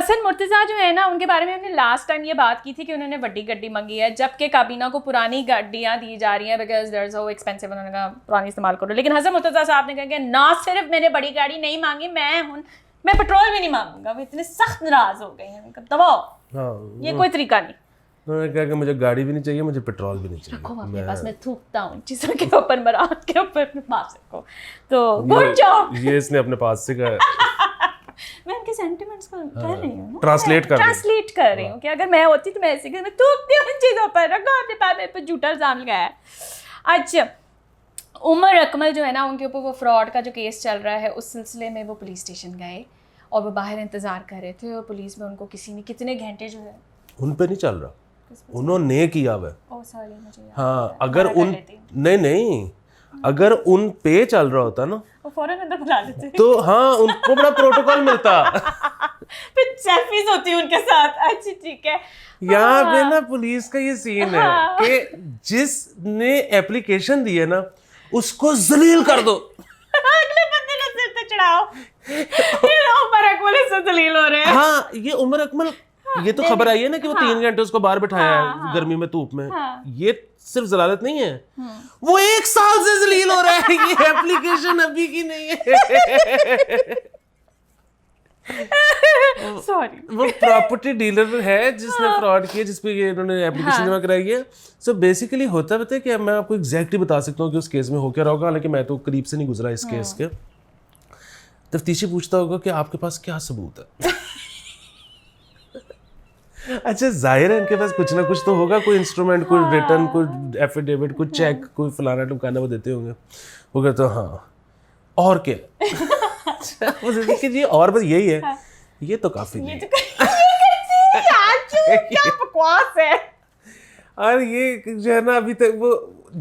हसन मुर्तज़ा जो है ना, उनके बारे में हमने लास्ट टाइम ये बात की थी कि उन्होंने बड़ी गड्डी मंगी है, जबकि काबीना को पुरानी गड्डियाँ दी जा रही हैं बिकॉज देयर सो एक्सपेंसिव। उन्होंने कहा पुरानी इस्तेमाल करो, लेकिन हसन मुर्तज़ा साहब ने कहा कि ना सिर्फ मैंने बड़ी गाड़ी नहीं मांगी, मैं पेट्रोल भी नहीं मांगूंगा। वो इतने सख्त नाराज हो गए हैं, दबाओ, ये कोई तरीका नहीं। उन्होंने कहा कि मुझे गाड़ी भी नहीं चाहिए, मुझे पेट्रोल भी नहीं चाहिए, रखो अपने पास, मैं थूकता हूँ चीज़ों के ऊपर, मराद के ऊपर अपने पास रखो। तो गुड जॉब, ये इसने अपने पास से कहा। मैं उनके सेंटिमेंट्स को कर रही हूँ, ट्रांसलेट कर रही हूँ कि अगर मैं होती तो मैं ऐसे मैं थूकती हूँ इन चीज़ों पर, रखो अपने पास, मेरे पर झूठा इल्ज़ाम लगाया है। अच्छा, उमर अकमल जो है ना, उनके ऊपर वो फ्रॉड का जो केस चल रहा है, उस सिलसिले में वो पुलिस स्टेशन गए और वो बाहर इंतज़ार कर रहे थे और पुलिस में उनको किसी ने कितने घंटे जो है उन पे नहीं चल रहा, उन्होंने किया हुआ है। ओह सॉरी, मुझे याद हाँ, अगर उन नहीं अगर उन पे चल रहा होता ना, वो फौरन अंदर बुला लेते तो हाँ उनको बड़ा प्रोटोकॉल मिलता। फिर सेल्फीज होती उनके साथ। अच्छा ठीक है, यहाँ पे ना पुलिस का ये सीन है कि जिसने एप्लीकेशन दी है ना, उसको जलील कर दो, अगले बंदे को सिर पे चढ़ाओ। उमर अकमल इससे जलील हो रहे हैं। हाँ, ये उमर अकमल, ये तो खबर आई है ना कि वो 3 घंटे उसको बाहर बिठाया है गर्मी में, धूप में। ये सिर्फ जलालत नहीं है, वो 1 साल से जलील हो रहा है। ये एप्लीकेशन अभी की नहीं है। सॉरी, वो प्रॉपर्टी डीलर है जिसने फ्रॉड किया, जिसपे ये इन्होंने एप्लीकेशन जमा कराई है। सो बेसिकली होता है कि मैं आपको एग्जैक्टली बता सकता हूँ कि उस केस में हो क्या रहा होगा, हालांकि मैं तो करीब से नहीं गुजरा इस केस के। तफ्तीशी पूछता होगा कि आपके पास क्या सबूत है। अच्छा, जाहिर है इनके पास कुछ ना कुछ तो होगा, कोई इंस्ट्रूमेंट, कोई रिटर्न, कोई एफिडेविट, कोई चेक, कोई फलाना टमकाना वो देते होंगे। वो कहते तो हाँ, और क्या? मुझे देखिए जी, और बस यही है, ये तो काफी नहीं। क्या बकवास है। और ये जो है ना, अभी तक वो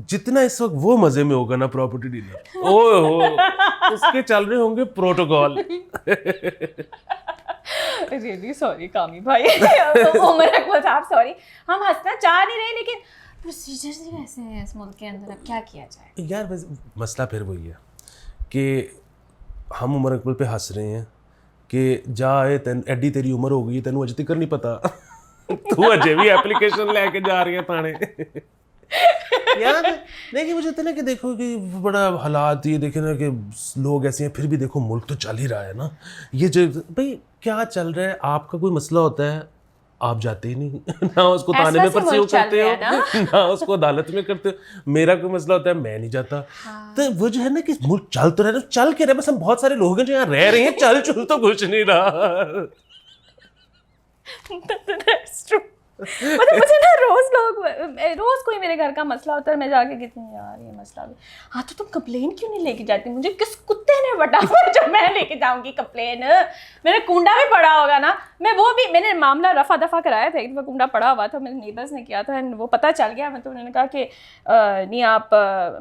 जितना इस वक्त वो मजे में होगा ना प्रॉपर्टी डीलर, ओह उसके चल रहे होंगे प्रोटोकॉल। रियली सॉरी कामी भाई, उमर अकमल साहब सॉरी, हम हंसना चाह नहीं रहे, लेकिन प्रोसीजर्स ही वैसे हैं इस मुल्क के अंदर, अब क्या किया जाए यार। बस मसला फिर वही है कि हम उमर अकमल पे हंस रहे हैं कि जाए एडी तेरी उम्र हो गई, तेनू अजे तक नहीं पता, तू अजे भी एप्लीकेशन लेके जा रही है थाने। यार देखिए, मुझे तो ना कि देखो कि बड़ा हालात ये देखे ना कि लोग ऐसे हैं, फिर भी देखो मुल्क तो चल ही रहा है ना। ये जो भाई क्या चल रहा है, आपका कोई मसला होता है, आप जाते ही नहीं ना उसको थाने में परस्यू करते हो, ना उसको अदालत में करते हो। मेरा कोई मसला होता है, मैं नहीं जाता। तो वो जो है ना कि मुल्क चल तो रहा है, चल के रहे, बस हम बहुत सारे लोग हैं जो यहाँ रह रहे हैं, चल चुल तो कुछ नहीं रहा। That's true. मतलब मुझे ना रोज कोई मेरे घर का मसला होता है, मैं जाके कहती हूँ यार ये मसला भी, हाँ तो तुम कंप्लेन क्यों नहीं लेके जाती? मुझे किस कुत्ते ने बटा हुआ जो मैं लेके जाऊंगी कंप्लेन? मेरे कुंडा भी पड़ा होगा ना, मैंने मामला रफा दफा कराया था, एक कुंडा पड़ा हुआ था, मेरे नेबर्स ने किया था, वो पता चल गया। तो उन्होंने कहा कि नहीं आप,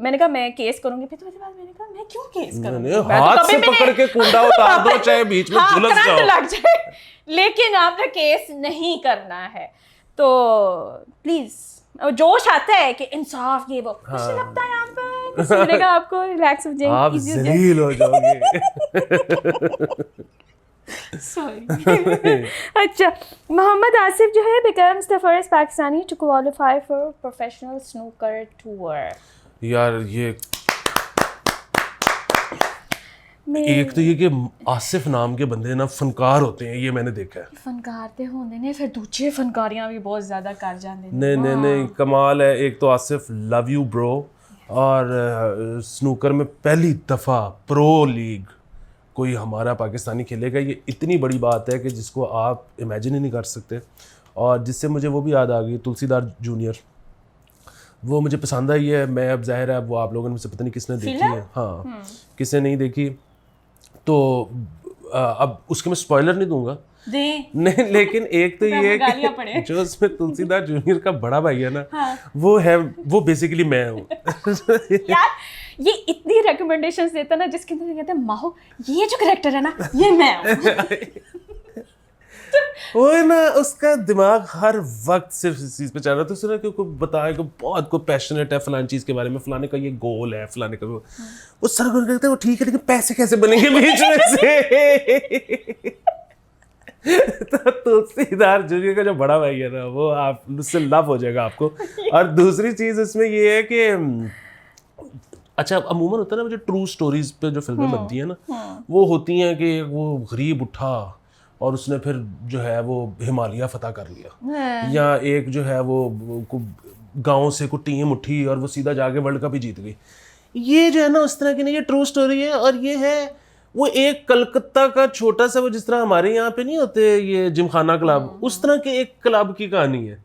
मैंने कहा मैं केस करूंगी। फिर उसके बाद मैंने कहा मैं क्यों केस करूंगी, हाथ से पकड़ के कुंडा उतार दो, चाहे बीच में झुलस जाओ, लग जाए, लेकिन आपने केस नहीं करना है। तो प्लीज, जोश आता है कि इंसाफ ये वो, कुछ लगता है आप सुनेगा, आपको रिलैक्स हो जाएगी, आप जलील हो जाओगे। सॉरी। अच्छा, मोहम्मद आसिफ जो है becomes the first Pakistani to qualify for professional snooker tour। यार ये एक तो ये कि आसिफ नाम के बंदे ना फनकार होते हैं, ये मैंने देखा है। फनकार ते होंदे ने, फिर दूसरे फनकारियां भी बहुत ज्यादा कर जाते हैं। नहीं कमाल है। एक तो आसिफ लव यू ब्रो, और स्नूकर में पहली दफ़ा प्रो लीग कोई हमारा पाकिस्तानी खेलेगा, ये इतनी बड़ी बात है कि जिसको आप इमेजिन ही नहीं कर सकते। और जिससे मुझे वो भी याद आ गई, तुलसीदार जूनियर, वो मुझे पसंद आई है। मैं अब जाहिर है वो आप लोगों में से पता नहीं किसने देखी है, हाँ किसने नहीं देखी, तो अब उसके मैं स्पॉइलर नहीं दूंगा नहीं, लेकिन एक तो ये कि जो उसमें तुलसीदार जूनियर का बड़ा भाई है ना, हाँ। वो बेसिकली मैं हूँ। यार ये इतनी रिकमेंडेशंस देता ना, जिसके अंदर कहते हैं माहो ये जो कैरेक्टर है ना ये मैं हूँ। वो ना उसका दिमाग हर वक्त सिर्फ इस चीज़ पे चल रहा था। उसने क्योंकि बताया कि बहुत को पैशनेट है फलानी चीज़ के बारे में, फलाने का ये गोल है, फलाने का वो सर को कहते हैं वो ठीक है, लेकिन पैसे कैसे बनेंगे बीच में से। तो तुलसीदास जूनियर का जो बड़ा भाई है ना, वो आप उससे लव हो जाएगा आपको। और दूसरी चीज इसमें ये है कि अच्छा, अमूमन होता है ना, मुझे ट्रू स्टोरीज पे जो फिल्में बनती हैं ना, वो होती हैं कि वो गरीब उठा और उसने फिर जो है वो हिमालय फतह कर लिया, या एक जो है वो गांव से कोई टीम उठी और वो सीधा जाके वर्ल्ड कप ही जीत गई। ये जो है ना उस तरह की नहीं, ये ट्रू स्टोरी है। और ये है वो एक कलकत्ता का छोटा सा, वो जिस तरह हमारे यहाँ पे नहीं होते ये जिमखाना क्लब, उस तरह के एक क्लब की कहानी है।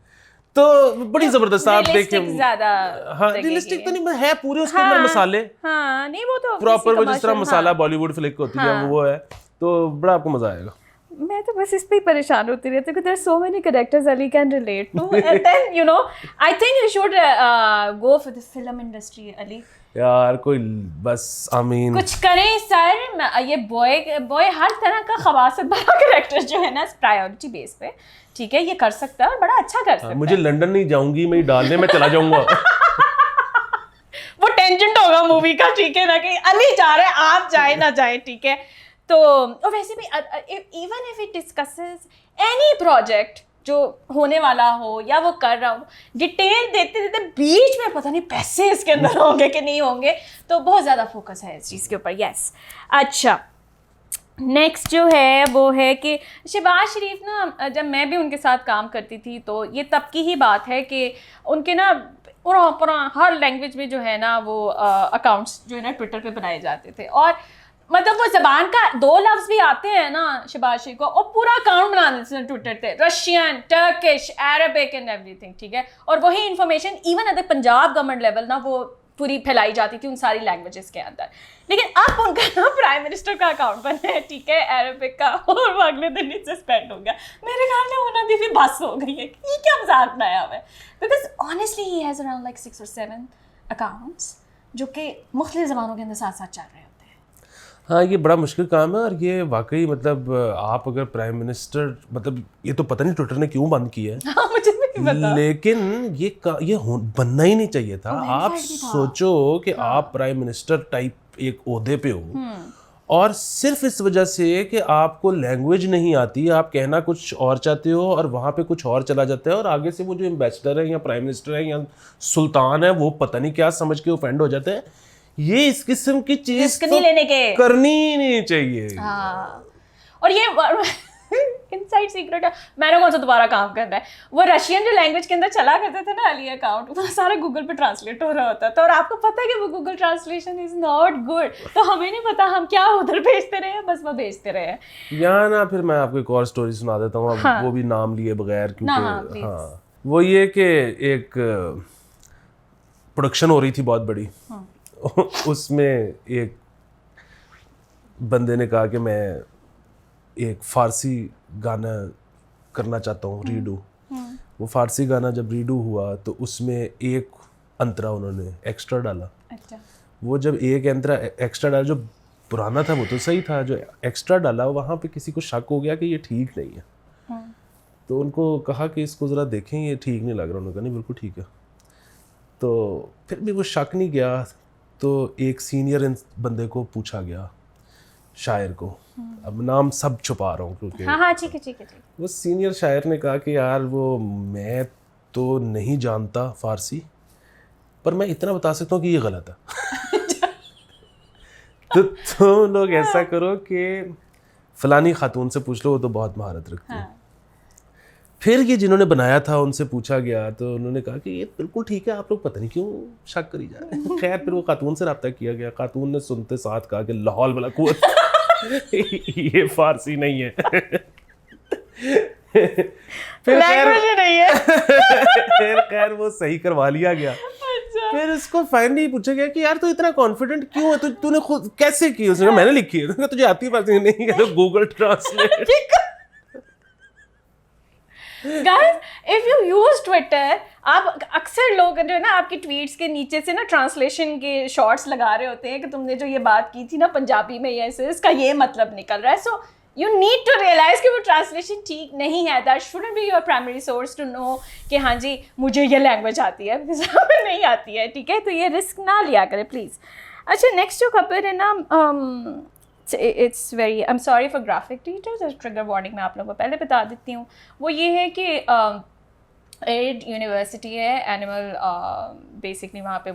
तो बड़ी जबरदस्त, आप देखें। हाँ, रियलिस्टिक तो नहीं है, पूरे उसके अंदर मसाले, हाँ नहीं वो तो प्रॉपर वो जिस तरह मसाला बॉलीवुड फ्लिक होती है वो है, तो बड़ा आपको मजा आएगा। मैं तो बस इस पे ही परेशान होती रहती हूँ, there so many characters Ali can relate to, and then you know I think you should go for the film industry Ali. यार कोई बस आमीन कुछ करें सर, ये बॉय हर तरह का खवासत भरा कैरेक्टर जो है ना प्रायोरिटी बेस पे, ठीक है, ये कर सकता है और बड़ा अच्छा कर सकता है। मुझे लंदन नहीं जाऊंगी, मैं डालने में चला जाऊंगा। वो टेंजेंट होगा मूवी का, ठीक है ना, कि अली जा रहे हैं आप जाए ना जाए, ठीक है। तो और वैसे भी even if it discusses any project जो होने वाला हो या वो कर रहा हो, डिटेल देते देते बीच में पता नहीं पैसे इसके अंदर होंगे कि नहीं होंगे, तो बहुत ज़्यादा फोकस है इस चीज़ के ऊपर। यस, अच्छा नेक्स्ट जो है वो है कि शहबाज शरीफ ना, जब मैं भी उनके साथ काम करती थी तो ये तब की ही बात है कि उनके ना पूरा हर लैंग्वेज में जो है ना वो अकाउंट्स जो है ना ट्विटर पे बनाए जाते थे, और मतलब वो ज़बान का 2 लफ्ज़ भी आते हैं ना शहबाज शरीफ को, और पूरा अकाउंट बना देते थे ट्विटर पे, Russian, Turkish, Arabic and everything, ठीक है। और वही इन्फॉर्मेशन इवन अगर पंजाब गवर्नमेंट लेवल ना वो पूरी फैलाई जाती थी उन सारी लैंग्वेजेस के अंदर। लेकिन अब उनका ना प्राइम मिनिस्टर का अकाउंट बना है, ठीक है, अरबिक का, और वो अगले दिन ही सस्पेंड हो गया। मेरे ख्याल में उन्होंने भी बस हो गई है कि ये क्या मजाक बनाया हुआ है, because honestly he has around like 6 or 7 accounts जो कि मुख्तलिफ ज़बानों के अंदर साथ साथ चल रहे हैं। हाँ, ये बड़ा मुश्किल काम है। और ये वाकई मतलब आप अगर प्राइम मिनिस्टर, मतलब ये तो पता नहीं ट्विटर ने क्यों बंद किया है। हाँ, मुझे नहीं पता। लेकिन ये बनना ही नहीं चाहिए था। आप सोचो कि आप प्राइम मिनिस्टर टाइप एक ओहदे पे हो और सिर्फ इस वजह से कि आपको लैंग्वेज नहीं आती, आप कहना कुछ और चाहते हो और वहाँ पे कुछ और चला जाता है, और आगे से वो जो एम्बेसडर है या प्राइम मिनिस्टर है या सुल्तान है वो पता नहीं क्या समझ के ऑफेंड हो जाता है। ये इस किस्म की चीज तो नहीं लेने के करनी ही नहीं चाहिए। हाँ, और ये इनसाइड सीक्रेट है, मैंने कौन सा दोबारा काम करना है। वो रशियन जो लैंग्वेज के अंदर चला करते थे ना अली अकाउंट, वो सारा गूगल पे ट्रांसलेट हो रहा होता था, और आपको पता है कि वो Google translation is not good, तो हमें नहीं पता हम क्या उधर भेजते रहे, बस वो भेजते रहे। यहाँ ना फिर मैं आपको एक और स्टोरी सुना देता हूँ, हाँ, वो भी नाम लिए बगैर, क्योंकि हाँ, वो ये कि एक प्रोडक्शन हो रही थी बहुत बड़ी। उसमें एक बंदे ने कहा कि मैं एक फारसी गाना करना चाहता हूँ रीडू। वो फारसी गाना जब रीडू हुआ तो उसमें एक अंतरा उन्होंने एक्स्ट्रा डाला। अच्छा। वो जब एक अंतरा एक्स्ट्रा डाला, जो पुराना था वो तो सही था, जो एक्स्ट्रा डाला वहाँ पे किसी को शक हो गया कि ये ठीक नहीं है। तो उनको कहा कि इसको ज़रा देखें, ये ठीक नहीं लग रहा। उन्होंने कहा नहीं बिल्कुल ठीक है। तो फिर भी वो शक नहीं गया, तो एक सीनियर बंदे को पूछा गया, शायर को, अब नाम सब छुपा रहा हूँ क्योंकि हाँ ठीक है। वो सीनियर शायर ने कहा कि यार वो मैं तो नहीं जानता फारसी, पर मैं इतना बता सकता हूँ कि ये गलत है। तो तुम लोग ऐसा करो कि फलानी खातून से पूछ लो, वो तो बहुत महारत रखती है। फिर ये जिन्होंने बनाया था उनसे पूछा गया तो उन्होंने कहा कि ये बिल्कुल ठीक है, आप लोग पता नहीं क्यों शक करी जा रहे हैं। खैर फिर वो खातून से रब्ता किया गया, खातून ने सुनते साथ कहा कि लाहौल वाला कुआं ये फारसी नहीं है। फिर खैर वो सही करवा लिया गया। फिर उसको फाइनली पूछा गया कि यार तू इतना कॉन्फिडेंट क्यों है, तूने खुद कैसे की? उसने कहा मैंने लिखी है। तुझे आती है फारसी? नहीं, तो Google translate. Guys, if you use Twitter, आप अक्सर लोग जो है ना आपकी ट्वीट्स के नीचे से ना ट्रांसलेशन के शॉर्ट्स लगा रहे होते हैं कि तुमने जो ये बात की थी ना पंजाबी में, ये इसका ये मतलब निकल रहा है। So you need to realise कि वो ट्रांसलेशन ठीक नहीं है। That shouldn't be your primary source to know कि हाँ जी मुझे ये लैंग्वेज आती है, नहीं आती है, ठीक है। तो ये रिस्क ना लिया करें प्लीज़। अच्छा नेक्स्ट जो खबर है ना, it's very, I am sorry for graphic teachers, trigger warning मैं आप लोगों को पहले बता देती हूँ। वो ये है कि एड यूनिवर्सिटी है, एनिमल बेसिकली वहाँ पे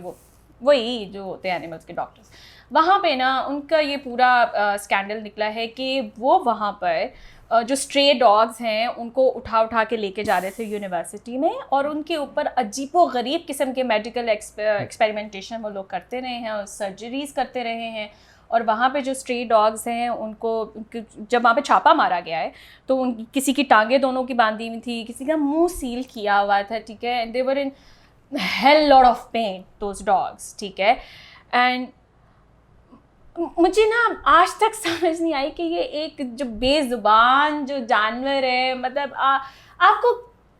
वही जो होते हैं एनिमल्स के डॉक्टर्स, वहाँ पे ना उनका ये पूरा स्कैंडल निकला है कि वो वहाँ पर जो स्ट्रे डॉग्स हैं उनको उठा के लेके जा रहे थे यूनिवर्सिटी में, और उनके ऊपर अजीबोगरीब किस्म के मेडिकल एक्सपेरिमेंटेशन वो लोग करते रहे हैं और सर्जरीज करते रहे हैं। और वहाँ पे जो स्ट्रे डॉग्स हैं उनको जब वहाँ पे छापा मारा गया है तो किसी की टांगें दोनों की बांधी हुई थी, किसी का मुंह सील किया हुआ था, ठीक है, and they were in hell lot of pain those dogs, ठीक है। एंड मुझे ना आज तक समझ नहीं आई कि ये एक जो बेजुबान जो जानवर है, मतलब आपको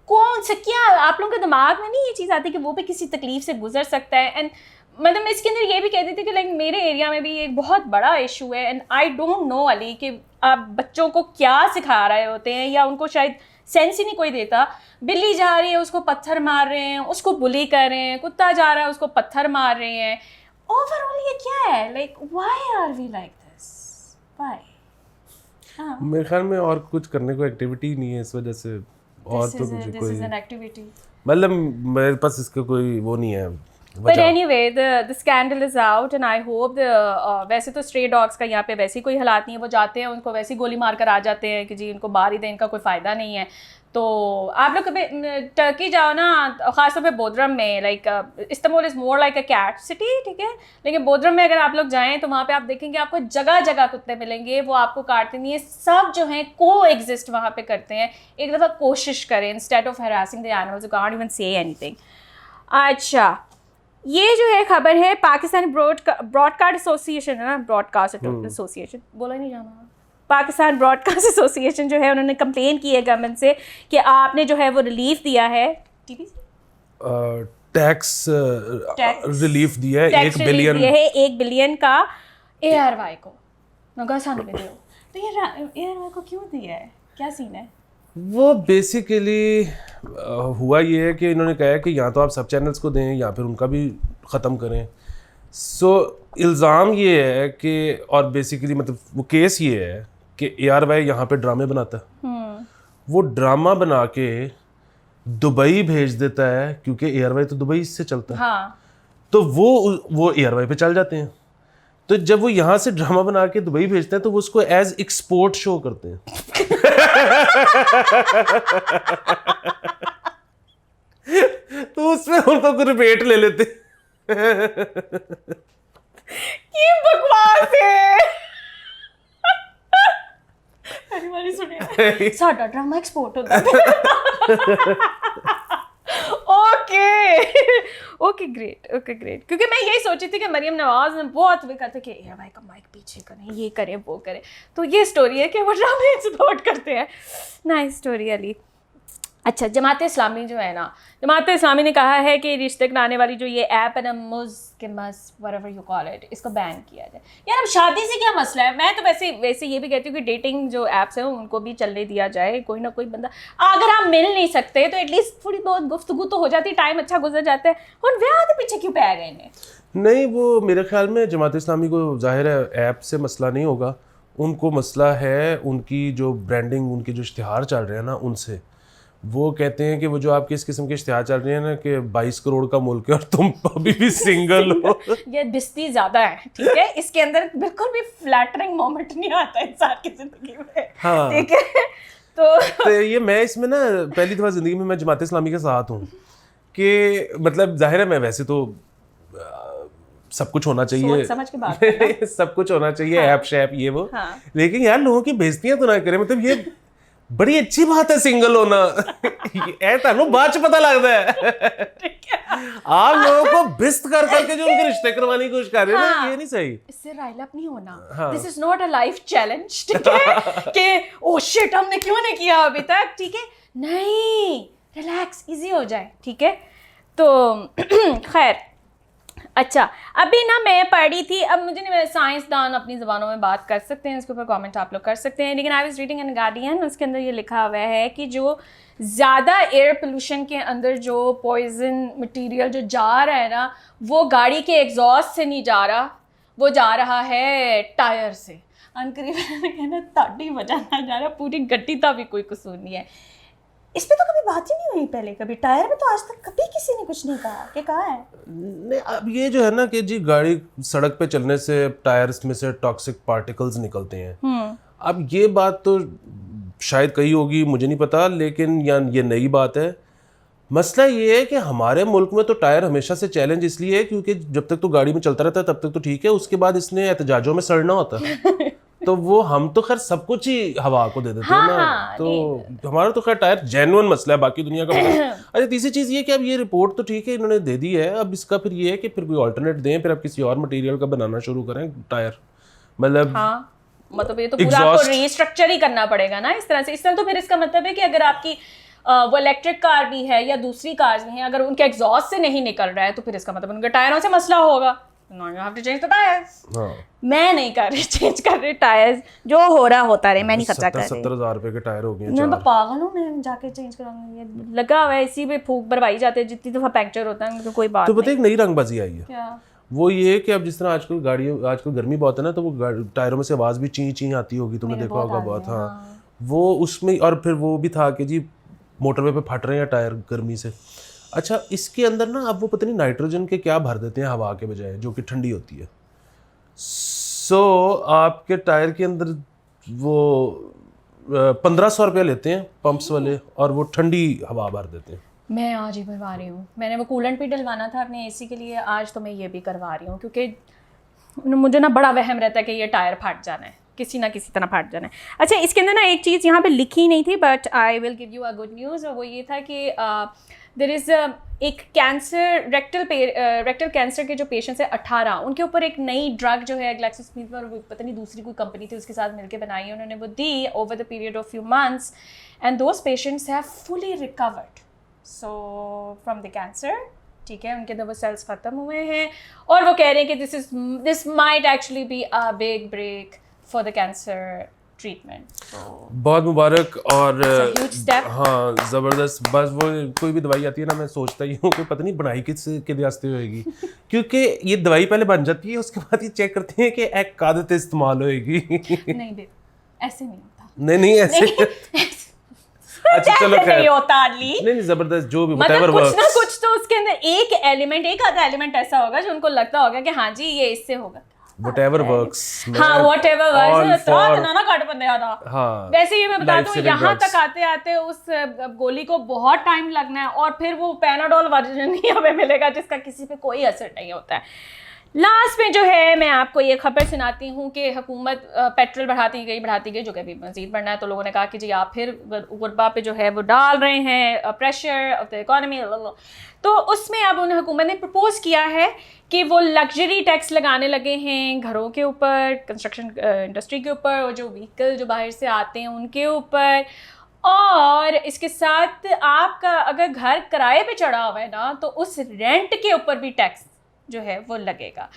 कौन सा क्या आप लोगों के दिमाग में नहीं ये चीज़ आती कि वो भी किसी तकलीफ से गुजर सकता है। एंड मतलब मैं इसके अंदर ये भी कहती थी कि लाइक मेरे एरिया में भी एक बहुत बड़ा इशू है, and I don't know Ali कि आप बच्चों को क्या सिखा रहे होते हैं, या उनको शायद सेंस ही नहीं कोई देता। बिल्ली जा रही है उसको पत्थर मार रहे हैं, उसको बुली कर रहे हैं, कुत्ता जा रहा है उसको पत्थर मार रहे हैं। ओवरऑल ये क्या है, like why are we like this, why? मेरे ख्याल में और कुछ करने को एक्टिविटी नहीं है इस वजह से, और तो मुझे कोई मतलब मेरे पास इसका कोई वो नहीं है। But anyway, the scandal is out and I hope वैसे तो स्ट्रे डॉग्स का यहाँ पे वैसे ही कोई हालात नहीं है, वो जाते हैं उनको वैसे ही गोली मार कर आ जाते हैं कि जी इनको मार ही दें, इनका कोई फ़ायदा नहीं है। तो आप लोग कभी टर्की जाओ ना, ख़ासतौर पे बोदरम में, like Istanbul is more like a cat city, ठीक है, लेकिन बोदरम में अगर आप लोग जाएँ तो वहाँ पे आप देखेंगे आपको जगह जगह कुत्ते मिलेंगे, वो आपको काटते नहीं है, सब जो हैं को एग्जिस्ट वहाँ पे करते हैं। एक दफ़ा कोशिश करें, instead of harassing the animals, you can't even say anything. अच्छा, ये जो है खबर है पाकिस्तान ब्रॉडकास्ट एसोसिएशन है ना, ब्रॉडकास्ट एसोसिएशन बोला नहीं जाना, पाकिस्तान ब्रॉडकास्ट एसोसिएशन जो है उन्होंने कंप्लेन की है गवर्नमेंट से कि आपने जो है वो रिलीफ दिया है, टैक्स रिलीफ दिया है 1 बिलियन, दिया है 1 बिलियन का ARY को नगासानी में दो। तो ये ARY को क्यों दिया है, क्या सीन है? वो बेसिकली हुआ ये है कि इन्होंने कहा है कि या तो आप सब चैनल्स को दें या फिर उनका भी ख़त्म करें। सो इल्ज़ाम ये है कि, और बेसिकली मतलब वो केस ये है कि ARY यहाँ पे ड्रामे बनाता है, वो ड्रामा बना के दुबई भेज देता है, क्योंकि ARY तो दुबई से चलता है। हाँ। तो वो ARY पे चल जाते हैं। तो जब वो यहाँ से ड्रामा बना के दुबई भेजते हैं तो वो उसको एज एक्सपोर्ट शो करते हैं। तो उसमें उनको कुछ रिपेट ले लेते। ये बकवास है। पहली बार सुनिए साडा ड्रामा एक्सपोर्ट होता है। ओके ग्रेट, क्योंकि मैं यही सोची थी कि मरियम नवाज ने बहुत भी कहते कि ARY का माइक पीछे करें, ये करें वो करें, तो ये स्टोरी है कि वो ड्रामे एक्सपोर्ट करते हैं। Nice story Ali. अच्छा, जमात इस्लामी जो है ना, जमात इस्लामी ने कहा है कि रिश्ते कराने वाली जो ये ऐप है ना, व्हाटएवर यू कॉल इट, इसको बैन किया जाए। यार अब शादी से क्या मसला है? मैं तो वैसे ये भी कहती हूँ कि डेटिंग जो ऐप्स हैं उनको भी चलने दिया जाए। कोई ना कोई बंदा, अगर आप मिल नहीं सकते तो एटलीस्ट थोड़ी बहुत गुफ्तगू तो हो जाती, टाइम अच्छा गुजर जाता है। और ब्याह के पीछे क्यों पै गए इन्हें? नहीं, वो मेरे ख्याल में जमात इस्लामी को जाहिर है ऐप से मसला नहीं होगा, उनको मसला है उनकी जो ब्रांडिंग, उनके जो इश्तिहार चल रहे हैं ना उनसे। वो कहते हैं कि वो जो आपके इस किस्म के इश्तिहार चल रहे हैं ना कि 22 करोड़ का मुल्क है और तुम अभी भी सिंगल हो, ये बिस्ती ज़्यादा है, ठीक है, इसके अंदर बिल्कुल भी फ्लैटरिंग मोमेंट नहीं आता इंसान की ज़िंदगी में। हाँ। ठीक है, तो ये मैं इसमें ना पहली दफ़ा ज़िंदगी में मैं जमात इस्लामी के साथ हूँ कि मतलब जाहिर है मैं वैसे तो सब कुछ होना चाहिए, समझ के बात सब कुछ होना चाहिए, ऐप शैप ये वो, लेकिन यार लोगों की बेइज्जतियां तो ना करें। मतलब ये बड़ी अच्छी बात है सिंगल होना। ऐसा ना बाद च पता लगता है। आप लोगों को बिस्त कर करके जो उनके रिश्ते करवाने की कोशिश कर रहे हैं ना, ये नहीं सही। इससे राइल अप नहीं होना। This is not a life challenge, ठीक है, कि ओह शिट हमने क्यों नहीं किया अभी तक, ठीक है, नहीं, रिलैक्स, इजी हो जाए, ठीक है। तो खैर, अच्छा, अभी ना मैं पढ़ी थी, अब मुझे नहीं, साइंसदान अपनी ज़बानों में बात कर सकते हैं, इसके ऊपर कमेंट आप लोग कर सकते हैं, लेकिन I was reading in guardian, उसके अंदर ये लिखा हुआ है कि जो ज़्यादा एयर पोल्यूशन के अंदर जो पॉइजन मटेरियल जो जा रहा है ना, वो गाड़ी के एग्जॉस्ट से नहीं जा रहा, वो जा रहा है टायर से। अंकल ने कहना ताड़ी बजाना जा रहा, पूरी गड्डी का भी कोई कसूर नहीं है। इस पे तो कभी बात ही नहीं हुई पहले कभी, टायर में तो आज तक कभी किसी ने कुछ नहीं कहा कि कहा है। नहीं, अब ये जो है ना कि जी गाड़ी सड़क पे चलने से टायर्स में से टॉक्सिक पार्टिकल्स निकलते हैं। अब ये बात तो शायद कही होगी, मुझे नहीं पता, लेकिन या ये नई बात है। मसला ये है कि हमारे मुल्क में तो टायर हमेशा से चैलेंज इसलिए है क्योंकि जब तक तो गाड़ी में चलता रहता है तब तक तो ठीक है, उसके बाद इसने एहतजाजों में सड़ना होता है। तो वो हम तो खैर सब कुछ ही हवा को दे देते हैं ना। तो हमारा तो खैर टायर जेन्युइन मसला है, बाकी दुनिया का मसला। अच्छा, तीसरी चीज़ ये कि अब ये रिपोर्ट तो ठीक है इन्होंने दे दी है, अब इसका फिर ये है कि फिर कोई ऑल्टरनेट दें, फिर अब किसी और मटेरियल का बनाना शुरू करें टायर। मतलब मतलब ये तो पूरा आपको रीस्ट्रक्चर ही करना पड़ेगा ना इस तरह से। इस तरह तो फिर इसका मतलब है कि अगर आपकी वो इलेक्ट्रिक कार भी है या दूसरी कार्स भी हैं, अगर उनके एग्जॉस्ट से नहीं निकल रहा है तो फिर इसका मतलब उनके टायरों से मसला होगा। Now you have to change the tires. मैं नहीं कर रही चेंज कर रही टायर्स, जो हो रहा होता रहे, मैं नहीं खर्चा कर रही। 70,000 रुपए के टायर हो गए। मैं तो पागल हूँ, मैं जाके चेंज कराऊंगी। ये लगा हुआ है इसी पे फूक भरवाई जाते हैं, जितनी दफा पंक्चर होता है तो कोई बात तो पता है एक नई रंगबाजी आई है। क्या? वो ये कि अब जिस तरह आजकल गर्मी बहुत है ना, तो वो टायरों में से आवाज़ भी ची ची आती होगी, तुमने देखा होगा बहुत। हाँ, वो उसमें और फिर वो भी था कि जी मोटरवे पे फट रहे हैं टायर गर्मी से। अच्छा, इसके अंदर ना अब वो पता नहीं नाइट्रोजन के क्या भर देते हैं हवा के बजाय, जो कि ठंडी होती है। सो आपके टायर के अंदर वो 1500 रुपये लेते हैं पंप्स वाले, और वो ठंडी हवा भर देते हैं। मैं आज ही भरवा रही हूँ, मैंने वो कूलेंट भी डलवाना था अपने एसी के लिए, आज तो मैं ये भी करवा रही हूँ क्योंकि मुझे ना बड़ा वहम रहता है कि ये टायर फट जाना है, किसी ना किसी तरह फट जाना है। अच्छा, इसके अंदर ना एक चीज़ यहाँ पे लिखी नहीं थी, but I will give you a good news, और वो ये था कि देयर इज़ एक कैंसर रेक्टल कैंसर के जो पेशेंट्स हैं 18, उनके ऊपर एक नई ड्रग जो है ग्लैक्सोस्मिथक्लाइन और पता नहीं दूसरी कोई कंपनी थी उसके साथ मिलकर बनाई है, उन्होंने वो दी over the period of few months, and those patients have fully recovered so from the cancer. ठीक है, उनके अंदर वो सेल्स ख़त्म हुए हैं, और वो कह रहे हैं कि this might actually be a big break for the cancer treatment. बहुत मुबारक। और step. हाँ, ज़बरदस्त। बस वो कोई भी दवाई आती है ना, मैं सोचता ही हूँ कि पता नहीं बनाई के वास्ते होएगी, क्योंकि ये दवाई पहले बन जाती है, उसके बाद ये चेक करते हैं कि एक आदत इस्तेमाल होएगी। नहीं बेटा, ऐसे नहीं होता। नहीं ऐसे अच्छा चलो खैर, नहीं होता अली। नहीं ज़बरदस्त, जो भी मतलब कुछ ना कुछ तो उसके अंदर एक आधा एलिमेंट ऐसा होगा जो उनको लगता होगा कि हाँ जी ये इससे होगा। whatever works। हाँ, whatever works। ना काट बंदे आता। हाँ, वैसे ही मैं बता दूं, यहाँ तक आते आते उस गोली को बहुत टाइम लगना है, और फिर वो पैनाडोल वर्जन ही हमें मिलेगा जिसका किसी पे कोई असर नहीं होता है। लास्ट में जो है मैं आपको ये खबर सुनाती हूँ कि हुकूमत पेट्रोल बढ़ाती गई, जो कि अभी मज़ीद बढ़ना है, तो लोगों ने कहा कि जी आप फिर गुरबा पे जो है वो डाल रहे हैं प्रेशर ऑफ द इकोनॉमी। तो उसमें अब उन्हें हुकूमत ने प्रपोज़ किया है कि वो लग्जरी टैक्स लगाने लगे हैं घरों के ऊपर, कंस्ट्रक्शन इंडस्ट्री के ऊपर, और जो व्हीकल जो बाहर से आते हैं उनके ऊपर, और इसके साथ आपका अगर घर किराए पे चढ़ा हुआ है ना तो उस रेंट के ऊपर भी टैक्स जो है वो लगेगा।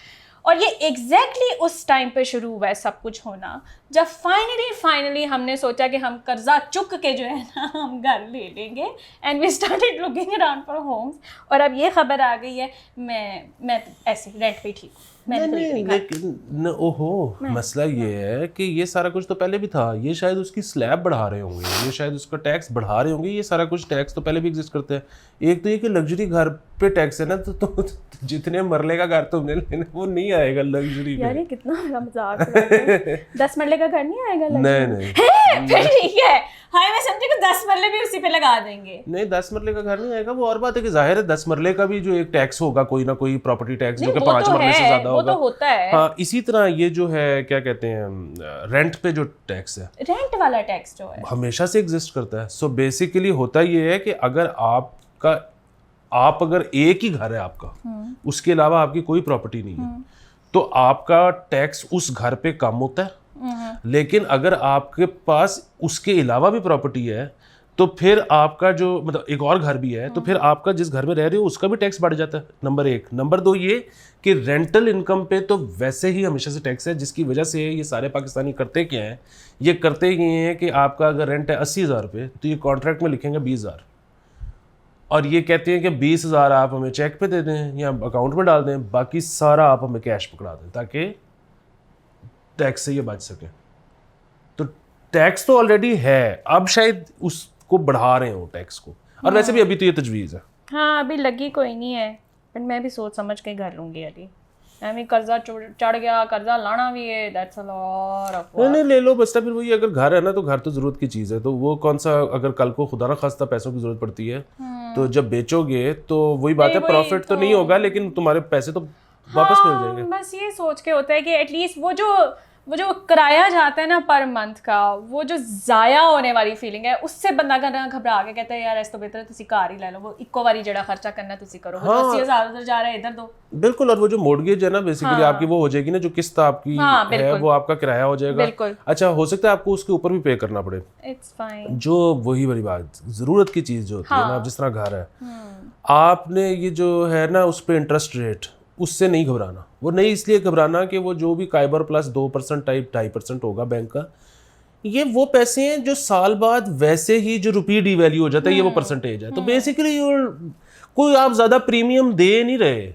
और ये एग्जैक्टली उस टाइम पे शुरू हुआ है सब कुछ होना, जब फाइनली हमने सोचा कि हम कर्जा चुक के जो है ना हम घर ले लेंगे, and we started looking around for homes. और अब ये खबर आ गई है, मैं ऐसे रेंट पे ठीक हूँ। लेकिन ओहो, मसला ये है कि ये सारा कुछ तो पहले भी था, ये शायद उसकी स्लैब बढ़ा रहे होंगे, ये शायद उसका टैक्स बढ़ा रहे होंगे। ये सारा कुछ टैक्स तो पहले भी एग्जिस्ट करते हैं। एक तो ये कि लग्जरी घर पे टैक्स है ना, तो जितने मरले का घर तुमने लेना वो नहीं आएगा लग्जरी पे। यार ये कितना बड़ा मजाक है। 10 मरले का घर नहीं आएगा लग्जरी? नहीं फिर ठीक है। हाँ, मैं समझी कि 10 मरले भी उसी पे लगा देंगे। नहीं, 10 मरले का घर नहीं आएगा। वो और बात है कि जाहिर है 10 मरले का भी जो एक टैक्स होगा, कोई ना कोई प्रॉपर्टी टैक्स, जो कि 5 मरले से ज्यादा वो तो होता है। हाँ, इसी तरह ये जो है क्या कहते हैं रेंट पे जो टैक्स है, रेंट वाला टैक्स जो है हमेशा से एग्जिस्ट करता है। सो बेसिकली होता ये है कि अगर अगर एक ही घर है आपका, उसके अलावा आपकी कोई प्रॉपर्टी नहीं है, तो आपका टैक्स उस घर पे कम होता है। लेकिन अगर आपके पास उसके अलावा भी प्रॉपर्टी है, तो फिर आपका जो मतलब एक और घर भी है, तो फिर आपका जिस घर में रह रहे हो उसका भी टैक्स बढ़ जाता है। नंबर 1। नंबर 2 ये कि रेंटल इनकम पे तो वैसे ही हमेशा से टैक्स है, जिसकी वजह से ये सारे पाकिस्तानी करते क्या हैं, ये करते ये हैं कि आपका अगर रेंट है 80,000 रुपये, तो ये कॉन्ट्रैक्ट में लिखेंगे 20,000, और ये कहते हैं कि 20,000 आप हमें चेक पे दे दें या अकाउंट में डाल दें, बाकी सारा आप हमें कैश पकड़ा दें ताकि टैक्स से ये बच सकें। टैक्स तो ऑलरेडी है, अब शायद उसको बढ़ा रहे हो टैक्स को, और वैसे भी अभी तो ये तजवीज़ है। हाँ अभी लगी कोई नहीं है, बट मैं भी सोच समझ के घर लूँगी अभी। मैं भी कर्जा चढ़ गया, कर्जा लाना भी है, that's a lot of work. नहीं ले लो बस। फिर वही, अगर घर है ना तो घर तो ज़रूरत की चीज़ है, तो वो कौन सा, अगर कल को खुदा ना खास्ता पैसों की ज़रूरत पड़ती है तो जब बेचोगे तो वही बात है, प्रॉफिट तो नहीं होगा लेकिन तुम्हारे पैसे तो वापस मिल जाएंगे। बस ये सोच के होता है कि एटलीस्ट वो जो किराया जाता है ना पर मंथ का, वो जो ज़ाया होने वाली फीलिंग है, उससे बंदा करना घबरा के कहता है यार इस तो बेहतर है तुसी कार ही ले लो, वो इक्को वारी जड़ा खर्चा करना तुसी करो, वो 80,000 उधर जा रहा है इधर दो। बिल्कुल। और वो जो मोर्गेज है ना बेसिकली आपकी वो हो जाएगी ना, जो किस्त आपकी है वो आपका किराया हो जाएगा। बिल्कुल। अच्छा, हो सकता है आपको उसके ऊपर भी पे करना पड़े, इट्स फाइन। जो वही वाली बात, ज़रूरत की चीज़ जो होती है ना, अब जिस तरह घर है, आपने ये जो है ना उस पर इंटरेस्ट रेट, उससे नहीं घबराना। वो नहीं इसलिए घबराना कि वो जो भी काइबर प्लस 2% टाइप 2.5% होगा बैंक का, ये वो पैसे हैं जो साल बाद वैसे ही जो रुपये डिवैल्यू हो जाता है, ये वो परसेंटेज है। तो बेसिकली कोई आप ज़्यादा प्रीमियम दे नहीं रहे,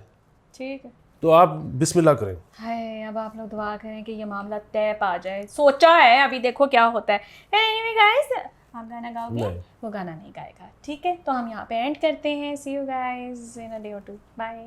ठीक है, तो आप बिस्मिल्लाह करें। हाय अब आप लोग दुआ करें कि ये मामला तय पा जाए। सोचा है, अभी देखो क्या होता है। एनीवे गाइस, आप गाना गाओगे? वो गाना नहीं गाएगा, ठीक है। तो हम यहाँ पे एंड करते हैं। See you guys in a day or two, bye.